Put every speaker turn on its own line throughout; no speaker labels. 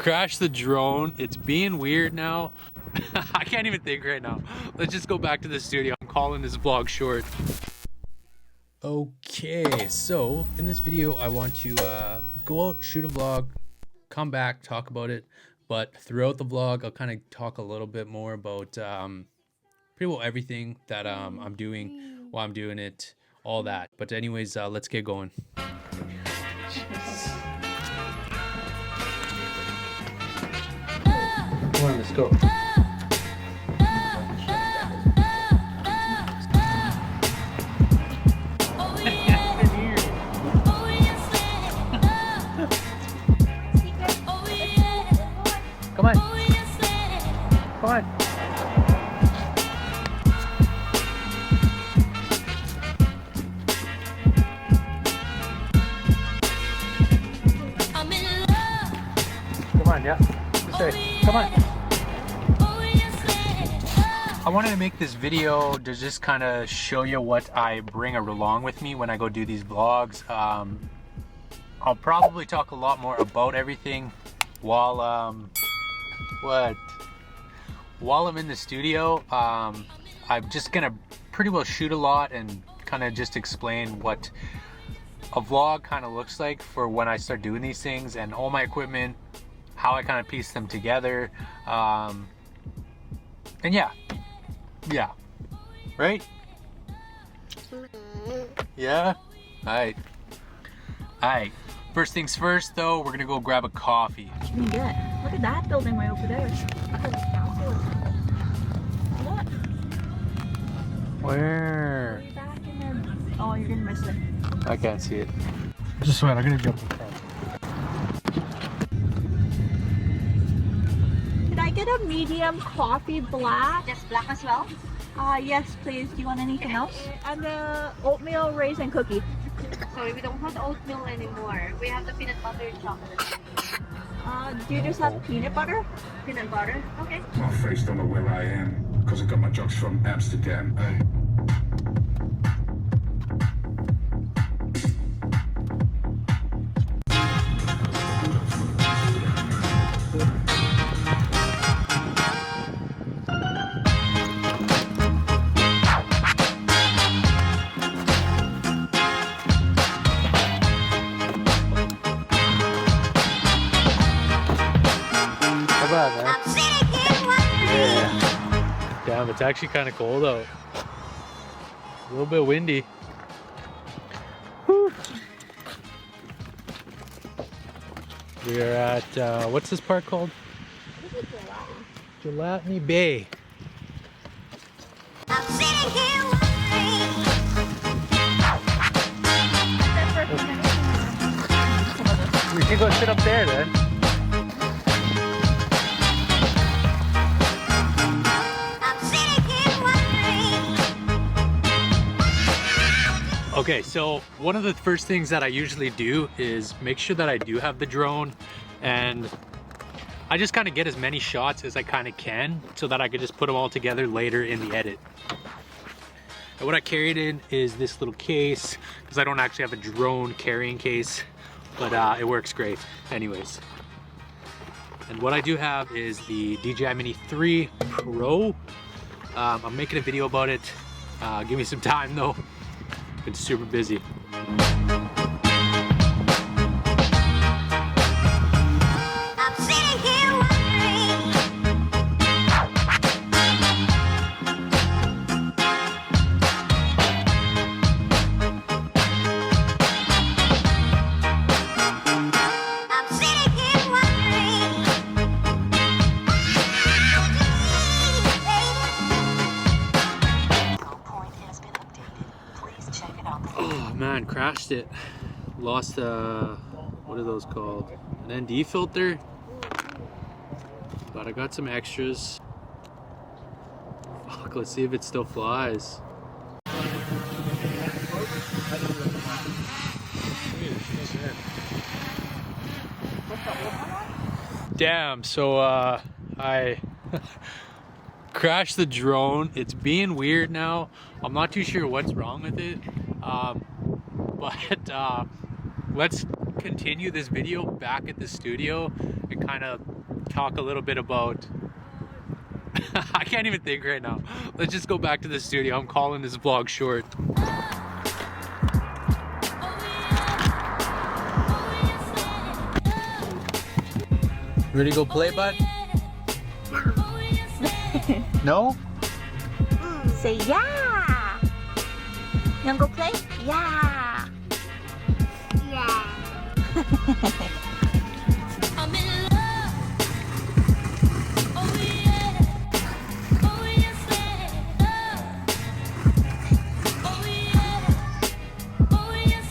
crashed the drone. It's being weird now. I can't even think right now. Let's just go back to the studio. I'm calling this vlog short. Okay, so in this video I want to go out, shoot a vlog, come back, talk about it. But throughout the vlog I'll kind of talk a little bit more about pretty well everything that I'm doing while I'm doing it, all that. But anyways, let's get going. Come on, let's go. Come on. Come on. Come on, yeah. This way. Come on. I wanted to make this video to just kind of show you what I bring along with me when I go do these vlogs. I'll probably talk a lot more about everything while while I'm in the studio. I'm just gonna pretty well shoot a lot and kind of just explain what a vlog kind of looks like for when I start doing these things, and all my equipment, how I kind of piece them together, and yeah, right? Yeah, all right. First things first, though, we're gonna go grab a coffee.
What you gonna get? Look at that building way over there. Look.
Where?
Way back in there. Oh, you're gonna miss it.
I can't see it. Just wait, I'm gonna jump in front.
Could I get a medium coffee black?
Just black as well?
Yes, please. Do you want anything else? And the oatmeal raisin cookie.
Sorry, we don't have the oatmeal anymore. We have the peanut butter chocolate.
Do you just have peanut butter?
Peanut butter? Okay.
My face don't know where I am, cause I got my drugs from Amsterdam. Hey.
Man. Yeah. Damn, it's actually kind of cold out. A little bit windy. Whew. We are at, what's this park called? Gelatinny Bay. We can go sit up there then. Okay, so one of the first things that I usually do is make sure that I do have the drone, and I just kind of get as many shots as I kind of can so that I could just put them all together later in the edit. And what I carried in is this little case, because I don't actually have a drone carrying case, but it works great anyways. And what I do have is the DJI Mini 3 Pro. I'm making a video about it. Give me some time though. Been super busy. Man, crashed it. Lost what are those called? An ND filter. But I got some extras. Fuck, let's see if it still flies. Damn, so I crashed the drone. It's being weird now. I'm not too sure what's wrong with it. But let's continue this video back at the studio and kind of talk a little bit about I can't even think right now. Let's just go back to the studio. I'm calling this vlog short. Ready to go play, bud? No?
Say yeah. You wanna go play? Yeah.
Yeah.
I'm in love. Oh yeah. Oh yes, love. Oh yeah. Oh yes,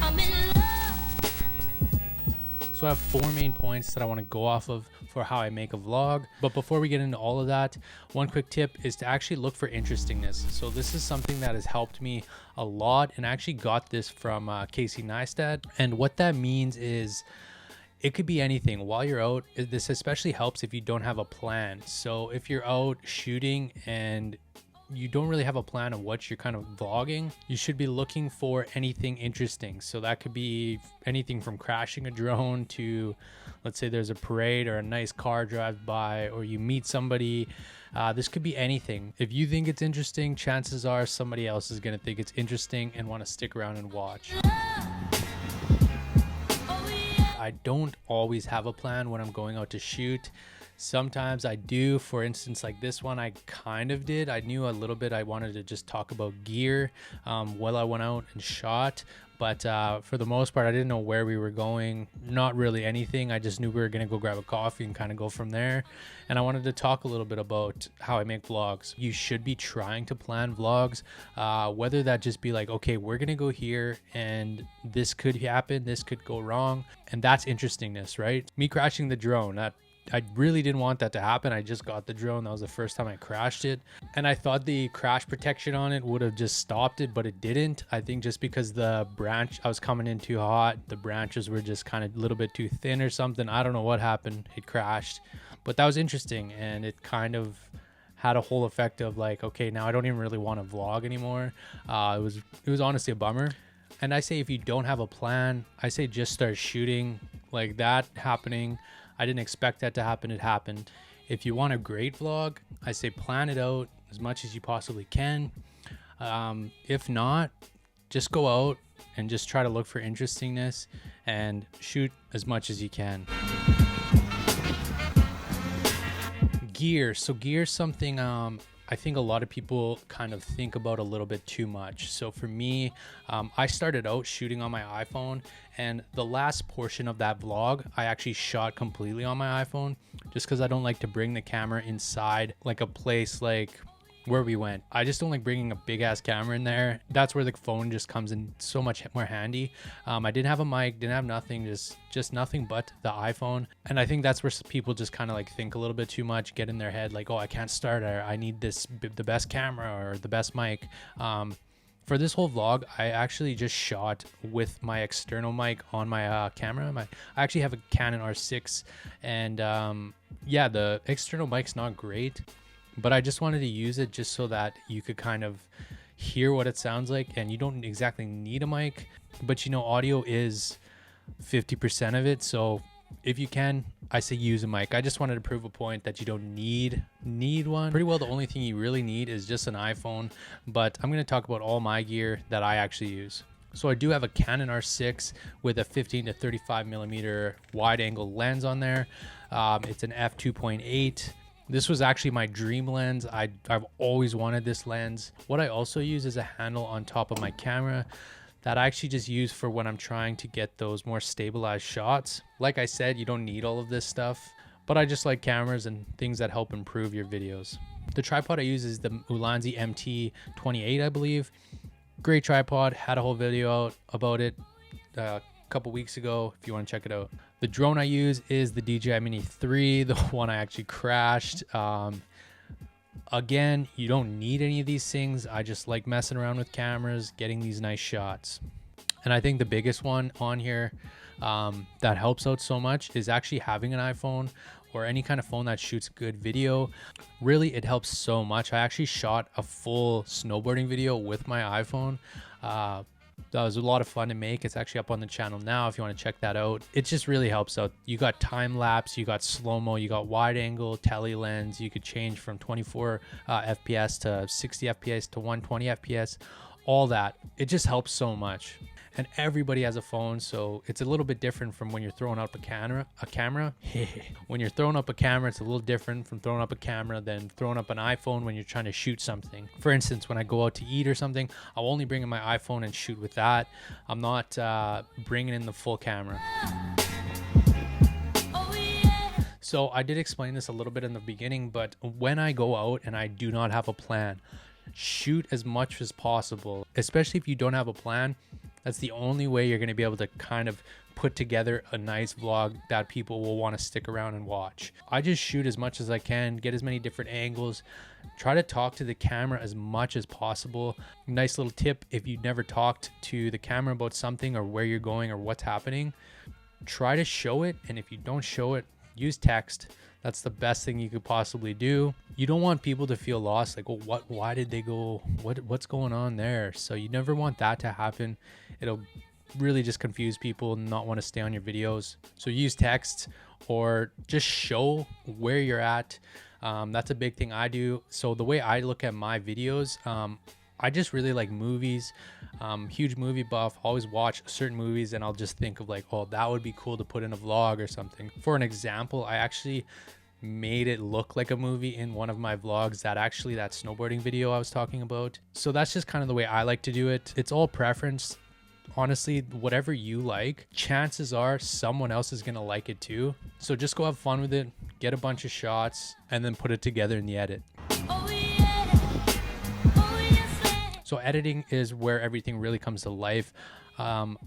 I'm in love.
So I have 4 main points that I want to go off of for how I make a vlog. But before we get into all of that, one quick tip is to actually look for interestingness. So this is something that has helped me a lot, and I actually got this from Casey Neistat. And what that means is it could be anything while you're out. This especially helps if you don't have a plan. So if you're out shooting and you don't really have a plan of what you're kind of vlogging, you should be looking for anything interesting. So that could be anything from crashing a drone to, let's say there's a parade or a nice car drives by, or you meet somebody. This could be anything. If you think it's interesting, chances are somebody else is going to think it's interesting and want to stick around and watch. I don't always have a plan when I'm going out to shoot. Sometimes I do. For instance, like this one, I kind of did. I knew a little bit. I wanted to just talk about gear while I went out and shot. But for the most part, I didn't know where we were going. Not really anything. I just knew we were going to go grab a coffee and kind of go from there. And I wanted to talk a little bit about how I make vlogs. You should be trying to plan vlogs, whether that just be like, okay, we're going to go here and this could happen. This could go wrong. And that's interestingness, right? Me crashing the drone, I really didn't want that to happen. I just got the drone. That was the first time I crashed it. And I thought the crash protection on it would have just stopped it, but it didn't. I think just because the branch, I was coming in too hot. The branches were just kind of a little bit too thin or something. I don't know what happened. It crashed. But that was interesting. And it kind of had a whole effect of like, okay, now I don't even really want to vlog anymore. It was honestly a bummer. And I say if you don't have a plan, I say just start shooting. Like that happening, I didn't expect that to happen. It happened. If you want a great vlog, I say plan it out as much as you possibly can. If not, just go out and just try to look for interestingness and shoot as much as you can. Gear. So gear is something I think a lot of people kind of think about a little bit too much. So for me, I started out shooting on my iPhone, and the last portion of that vlog, I actually shot completely on my iPhone just because I don't like to bring the camera inside like a place like where we went. I just don't like bringing a big ass camera in there. That's where the phone just comes in so much more handy. I didn't have a mic, didn't have nothing, just nothing but the iPhone. And I think that's where people just kind of like think a little bit too much, get in their head like, oh, I can't start, or I need the best camera or the best mic. For this whole vlog, I actually just shot with my external mic on my camera. I actually have a Canon R6, and yeah, the external mic's not great, but I just wanted to use it just so that you could kind of hear what it sounds like, and you don't exactly need a mic, but you know, audio is 50% of it. So if you can, I say use a mic. I just wanted to prove a point that you don't need one. Pretty well the only thing you really need is just an iPhone, but I'm going to talk about all my gear that I actually use. So I do have a Canon R6 with a 15 to 35 millimeter wide angle lens on there. It's an f2.8. This was actually my dream lens. I've always wanted this lens. What I also use is a handle on top of my camera that I actually just use for when I'm trying to get those more stabilized shots. Like I said, you don't need all of this stuff, but I just like cameras and things that help improve your videos. The tripod I use is the Ulanzi MT28, I believe. Great tripod. Had a whole video out about it a couple weeks ago if you want to check it out. The drone I use is the DJI Mini 3, the one I actually crashed. Again, you don't need any of these things. I just like messing around with cameras, getting these nice shots. And I think the biggest one on here that helps out so much is actually having an iPhone or any kind of phone that shoots good video, really it helps so much. I actually shot a full snowboarding video with my iPhone. That was a lot of fun to make. It's actually up on the channel now if you want to check that out. It just really helps out. You got time lapse, you got slow-mo, you got wide angle, tele lens. You could change from 24 FPS to 60 FPS to 120 FPS, all that. It just helps so much. And everybody has a phone, so it's a little bit different from when you're throwing up a camera. When you're throwing up a camera, it's a little different from throwing up a camera than throwing up an iPhone when you're trying to shoot something. For instance, when I go out to eat or something, I'll only bring in my iPhone and shoot with that. I'm not bringing in the full camera. So I did explain this a little bit in the beginning, but when I go out and I do not have a plan, shoot as much as possible, especially if you don't have a plan. That's the only way you're going to be able to kind of put together a nice vlog that people will want to stick around and watch. I just shoot as much as I can, get as many different angles, try to talk to the camera as much as possible. Nice little tip, if you've never talked to the camera about something or where you're going or what's happening, try to show it. And if you don't show it, use text. That's the best thing you could possibly do. You don't want people to feel lost, like, oh, why did they go, what's going on there? So you never want that to happen. It'll really just confuse people and not want to stay on your videos. So use text or just show where you're at. That's a big thing I do. So the way I look at my videos, I just really like movies. Huge movie buff, always watch certain movies, and I'll just think of like, oh, that would be cool to put in a vlog or something. For an example, I actually made it look like a movie in one of my vlogs, that snowboarding video I was talking about. So that's just kind of the way I like to do it. It's all preference. Honestly, whatever you like, chances are someone else is gonna like it too. So just go have fun with it, get a bunch of shots, and then put it together in the edit. So editing is where everything really comes to life. I'm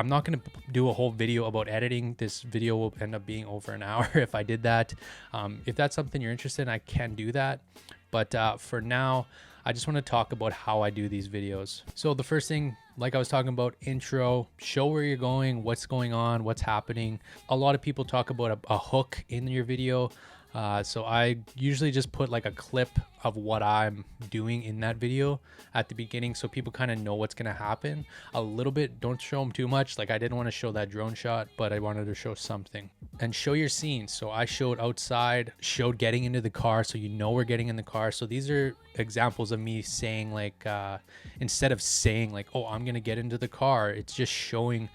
not going to do a whole video about editing. This video will end up being over an hour if I did that. If that's something you're interested in, I can do that. But for now, I just want to talk about how I do these videos. So the first thing, like I was talking about, intro, show where you're going, what's going on, what's happening. A lot of people talk about a hook in your video. So I usually just put like a clip of what I'm doing in that video at the beginning, so people kind of know what's going to happen a little bit. Don't show them too much. Like I didn't want to show that drone shot, but I wanted to show something. And show your scenes. So I showed outside, showed getting into the car, so you know we're getting in the car. So these are examples of me saying like, instead of saying like, oh, I'm going to get into the car, it's just showing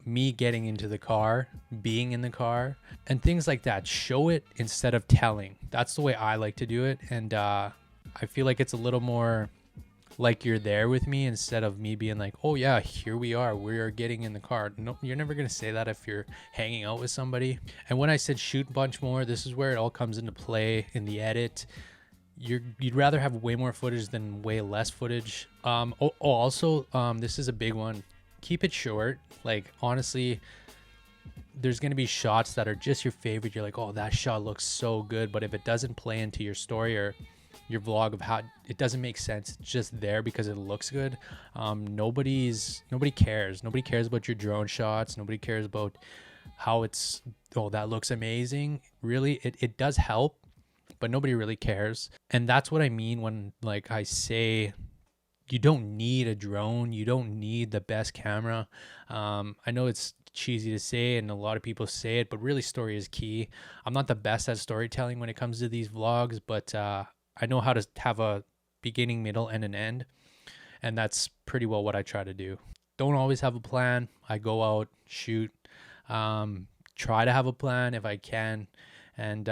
me getting into the car, being in the car, and things like that. Show it instead of telling. That's the way I like to do it. And I feel like it's a little more like you're there with me, instead of me being like, oh yeah, here we are getting in the car. No, you're never going to say that if you're hanging out with somebody. And when I said shoot a bunch more, this is where it all comes into play in the edit. You'd rather have way more footage than way less footage. Also, this is a big one. Keep it short. Like honestly, there's going to be shots that are just your favorite. You're like, oh, that shot looks so good. But if it doesn't play into your story or your vlog of how it doesn't make sense, it's just there because it looks good. Nobody cares. Nobody cares about your drone shots. Nobody cares about how it's, oh, that looks amazing. Really, it does help, but nobody really cares. And that's what I mean when like I say, you don't need a drone. You don't need the best camera. I know it's cheesy to say and a lot of people say it, but really story is key. I'm not the best at storytelling when it comes to these vlogs, but I know how to have a beginning, middle, and an end. And that's pretty well what I try to do. Don't always have a plan. I go out, shoot, try to have a plan if I can. And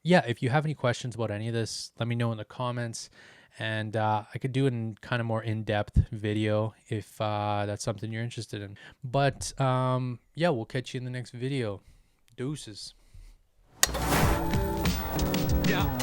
yeah, if you have any questions about any of this, let me know in the comments. And I could do it in kind of more in-depth video if that's something you're interested in. But yeah, we'll catch you in the next video. Deuces. Yeah.